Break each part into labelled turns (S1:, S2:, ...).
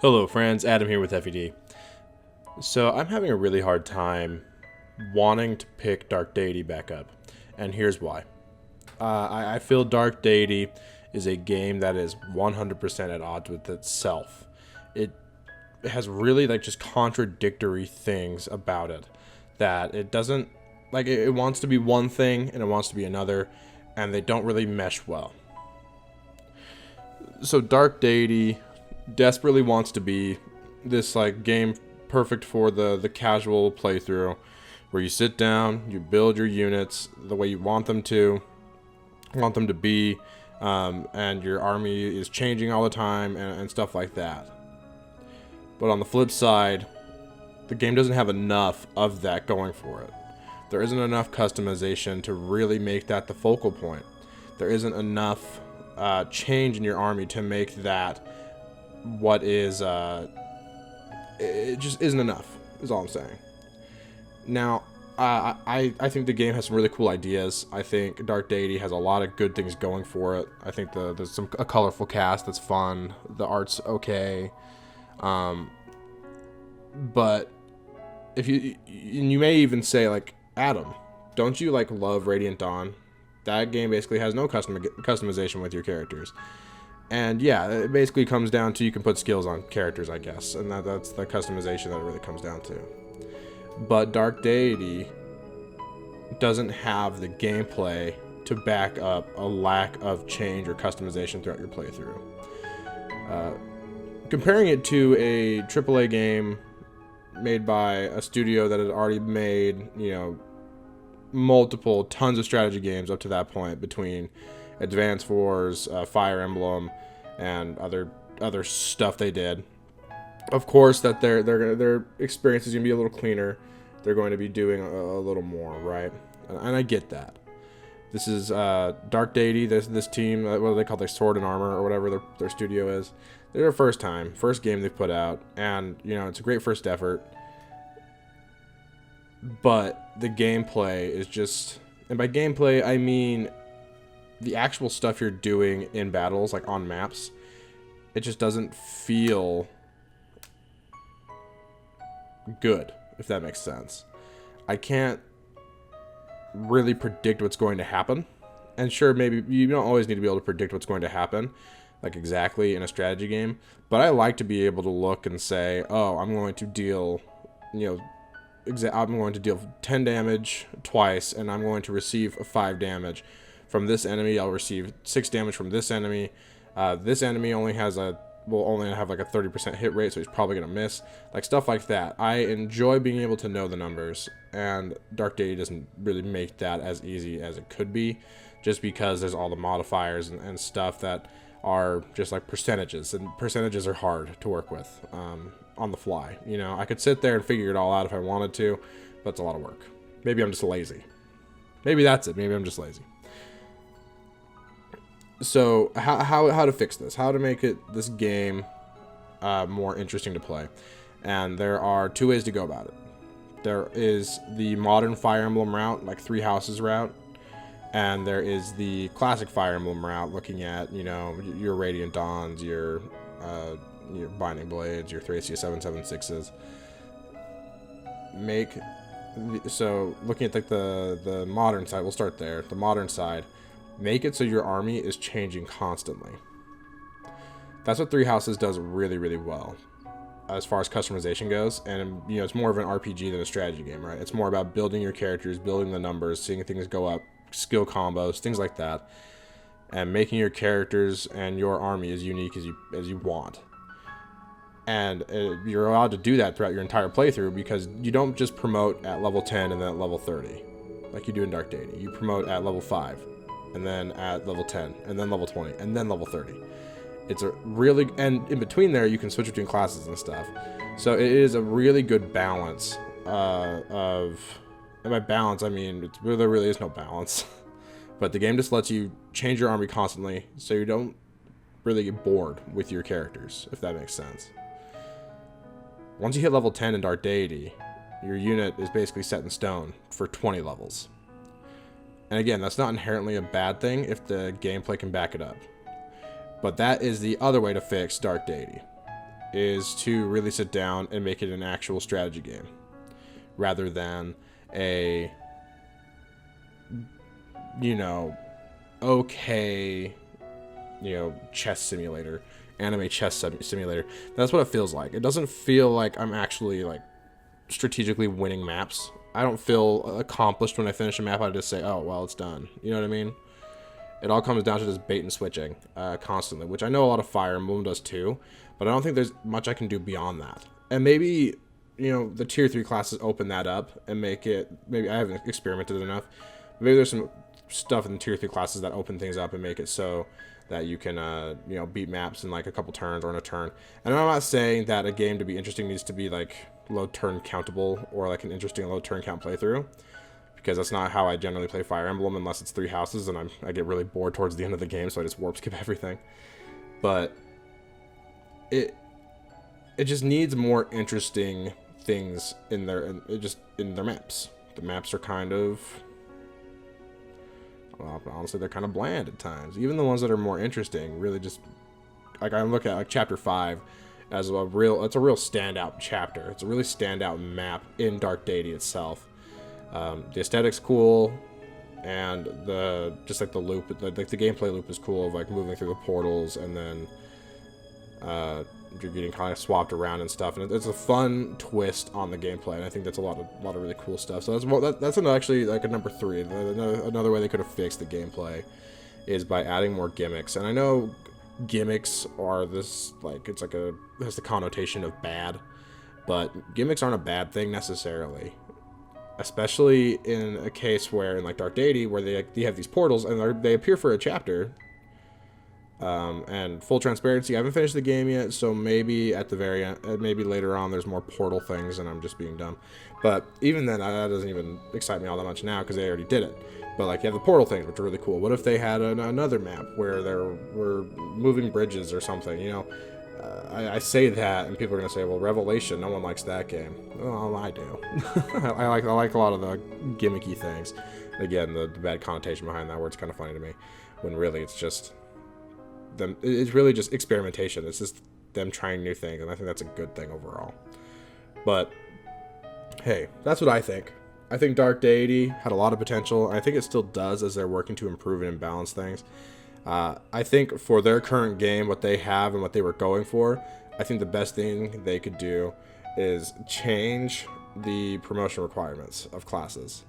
S1: Hello friends, Adam here with FED. So I'm having a really hard time wanting to pick Dark Deity back up, and here's why. I feel Dark Deity is a game that is 100% at odds with itself. It has really just contradictory things about it that it doesn't it wants to be one thing and it wants to be another, and they don't really mesh well. So Dark Deity desperately wants to be this game perfect for the casual playthrough, where you sit down, you build your units the way you want them to be, and your army is changing all the time and stuff like that. But on the flip side, the game doesn't have enough of that going for it. There isn't enough customization to really make that the focal point. There isn't enough change in your army to make that what is it just isn't enough, is all I'm saying. Now, I think the game has some really cool ideas. I think Dark Deity has a lot of good things going for it. I think there's a colorful cast that's fun. The art's okay. But if you may even say, Adam, don't you love Radiant Dawn? That game basically has no customization with your characters. And yeah, it basically comes down to you can put skills on characters, I guess, and that's the customization that it really comes down to. But Dark Deity doesn't have the gameplay to back up a lack of change or customization throughout your playthrough. Comparing it to a AAA game made by a studio that had already made, multiple tons of strategy games up to that point, between Advance Wars, Fire Emblem, and other stuff they did. Of course, that their experience is gonna be a little cleaner. They're going to be doing a little more, right? And I get that. This is Dark Deity. This team, what do they call their Sword and Armor or whatever their studio is. Their first game they've put out, and it's a great first effort. But the gameplay is just, and by gameplay I mean the actual stuff you're doing in battles, like on maps, it just doesn't feel good, if that makes sense. I can't really predict what's going to happen. And sure, maybe you don't always need to be able to predict what's going to happen, exactly in a strategy game. But I like to be able to look and say, oh, I'm going to deal, I'm going to deal 10 damage twice, and I'm going to receive 5 damage. From this enemy, I'll receive 6 damage from this enemy. This enemy will only have a 30% hit rate, so he's probably going to miss. Stuff like that. I enjoy being able to know the numbers, and Dark Deity doesn't really make that as easy as it could be, just because there's all the modifiers and stuff that are just percentages, and percentages are hard to work with on the fly. I could sit there and figure it all out if I wanted to, but it's a lot of work. Maybe I'm just lazy. Maybe that's it. Maybe I'm just lazy. So how to fix this? How to make this game more interesting to play? And there are 2 ways to go about it. There is the modern Fire Emblem route, 3 houses route, and there is the classic Fire Emblem route, looking at your Radiant Dawns, your Binding Blades, your Thracia 776s. So looking at the modern side, we'll start there. The modern side. Make it so your army is changing constantly. That's what 3 Houses does really, really well as far as customization goes. And, it's more of an RPG than a strategy game, right? It's more about building your characters, building the numbers, seeing things go up, skill combos, things like that, and making your characters and your army as unique as you want. And you're allowed to do that throughout your entire playthrough, because you don't just promote at level 10 and then at level 30 like you do in Dark Deity. You promote at level 5. And then at level 10, and then level 20, and then level 30. It's a really, and in between there, you can switch between classes and stuff. So it is a really good balance and by balance, I mean, there really is no balance. But the game just lets you change your army constantly, so you don't really get bored with your characters, if that makes sense. Once you hit level 10 in Dark Deity, your unit is basically set in stone for 20 levels. And again, that's not inherently a bad thing if the gameplay can back it up. But that is the other way to fix Dark Deity. is to really sit down and make it an actual strategy game rather than a, you know, okay, you know, chess simulator, anime chess simulator. That's what it feels like. It doesn't feel like I'm actually like strategically winning maps. I don't feel accomplished when I finish a map. I just say, oh, well, it's done. You know what I mean? It all comes down to just bait and switching constantly, which I know a lot of Fire Emblem does too, but I don't think there's much I can do beyond that. And maybe, you know, the tier 3 classes open that up and make it, maybe I haven't experimented enough. Maybe there's some stuff in the tier 3 classes that open things up and make it so that you can, you know, beat maps in like a couple turns or in a turn. And I'm not saying that a game to be interesting needs to be like low turn countable or like an interesting low turn count playthrough, because that's not how I generally play Fire Emblem unless it's 3 houses and I get really bored towards the end of the game, so I just warp skip everything. But it just needs more interesting things in their maps. The maps are kind of, well, honestly, they're kind of bland at times. Even the ones that are more interesting really just, like, I look at like chapter 5 as it's a real standout chapter. It's a really standout map in Dark Deity itself. The aesthetic's cool, and the loop, the gameplay loop is cool of like moving through the portals, and then you're getting kind of swapped around and stuff, and it's a fun twist on the gameplay, and I think that's a lot of really cool stuff. So that's actually like a number 3. Another way they could have fixed the gameplay is by adding more gimmicks. And I know gimmicks are this, like, it's like has the connotation of bad, but gimmicks aren't a bad thing necessarily. Especially in a case where, in like Dark Deity, where they have these portals and they appear for a chapter. And full transparency, I haven't finished the game yet, so maybe at the very end, maybe later on, there's more portal things, and I'm just being dumb. But even then, that doesn't even excite me all that much now because they already did it. But like, you have the portal things, which are really cool. What if they had another map where there were moving bridges or something? You know, I say that, and people are gonna say, "Well, Revelation, no one likes that game." Well, I do. I like a lot of the gimmicky things. Again, the bad connotation behind that word's kind of funny to me, when really it's just them. It's really just experimentation. It's just them trying new things, and I think that's a good thing overall. But hey, that's what I think. I think Dark Deity had a lot of potential, and I think it still does as they're working to improve and balance things. I think for their current game, what they have and what they were going for, I think the best thing they could do is change the promotion requirements of classes.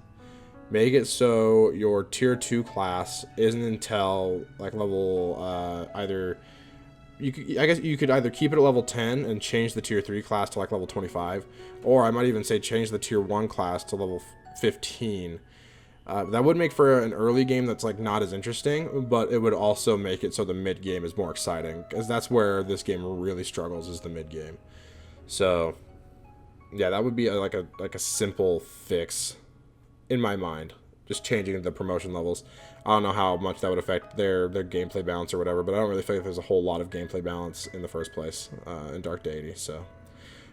S1: Make it so your tier 2 class isn't until like level I guess you could either keep it at level 10 and change the tier 3 class to like level 25, or I might even say change the tier 1 class to level 15. That would make for an early game that's like not as interesting, but it would also make it so the mid game is more exciting, because that's where this game really struggles, is the mid game. So yeah, that would be like a simple fix in my mind, just changing the promotion levels. I don't know how much that would affect their gameplay balance or whatever, but I don't really feel like there's a whole lot of gameplay balance in the first place in Dark Deity. So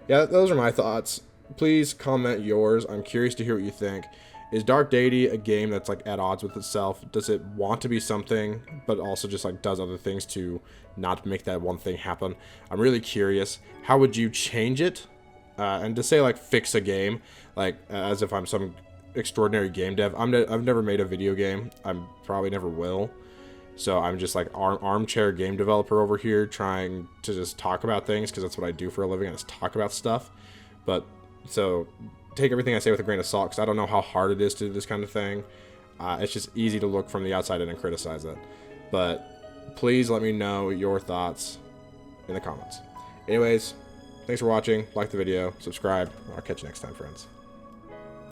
S1: yeah, those are my thoughts. Please comment yours. I'm curious to hear what you think. Is Dark Deity a game that's like at odds with itself? Does it want to be something, but also just like does other things to not make that one thing happen? I'm really curious. How would you change it? And to say like fix a game, like as if I'm some extraordinary game dev. I've never made a video game. I'm probably never will. So I'm just like armchair game developer over here trying to just talk about things, because that's what I do for a living. I just talk about stuff. But so take everything I say with a grain of salt, because I don't know how hard it is to do this kind of thing. It's just easy to look from the outside in and criticize it. But please let me know your thoughts in the comments. Anyways, thanks for watching. Like the video, subscribe. I'll catch you next time, friends.